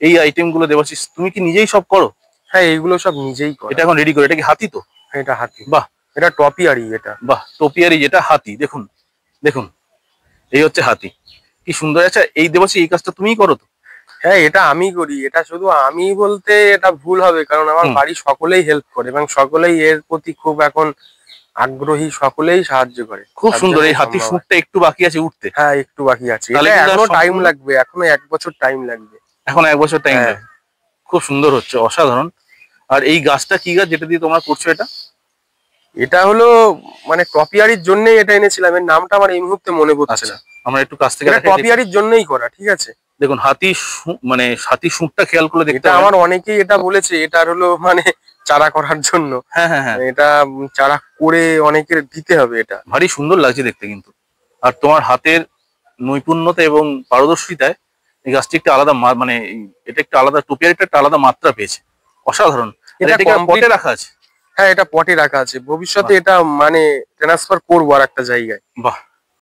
এই আইটেম গুলো দেবাশিস তুমি কি নিজেই সব করো? হ্যাঁ, এইগুলো সব নিজেই করা। এটা এখন রেডি করে, এটা কি হাতি? তো হ্যাঁ, এটা হাতি। বাহ, এটা টপিয়ারি। এটা বাহ, টোপিয়ারি যেটা হাতি, দেখুন দেখুন, এই হচ্ছে হাতি, কি সুন্দর। আচ্ছা এই দেবাশিস এই কাজটা তুমিই করো তো? হ্যাঁ, এটা আমি করি। এটা শুধু আমি বলতে এটা ভুল হবে, কারণ আমার বাড়ির সকলেই হেল্প করে এবং সকলেই এর প্রতি খুব এখন আগ্রহী, সকলেই সাহায্য করে। খুব সুন্দর। এই হাতির সুরটা একটু বাকি আছে উঠতে। হ্যাঁ, একটু বাকি আছে, এটা এখনো টাইম লাগবে, এখনো 1 বছর টাইম লাগবে। এখন 1 বছর টাইম লাগবে। খুব সুন্দর হচ্ছে, অসাধারণ। আর এই গাছটা কি গাছ যেটা দিয়ে তোমরা করছো এটা? এটা হলো মানে টপিয়ারির জন্যই এটা এনেছিলাম, এর নামটা আমার এই মুহূর্তে মনে পড়ছে না। আমরা একটু কাছ থেকে এটা টপিয়ারির জন্যই করা, ঠিক আছে? দেখুন হাতি, মানে হাতির সুরটা খেয়াল করে দেখতে। এটা আমার অনেকেই এটা বলেছে, এটার হলো মানে চারা করার জন্য। হ্যাঁ হ্যাঁ হ্যাঁ, এটা চারা করে অনেকের দিতে হবে। এটা ভারী সুন্দর লাগছে দেখতে কিন্তু। আর তোমার হাতের নৈপুণ্যতা এবং পারদর্শিতায় এই গাছটি একটা আলাদা মানে এটা একটা আলাদা, টোপিয়ারিটা একটা আলাদা মাত্রা পেয়েছে, অসাধারণ। এটা পটে রাখা আছে? হ্যাঁ, এটা পটে রাখা আছে, ভবিষ্যতে এটা মানে ট্রান্সফার করবো আর একটা জায়গায়। বাহ,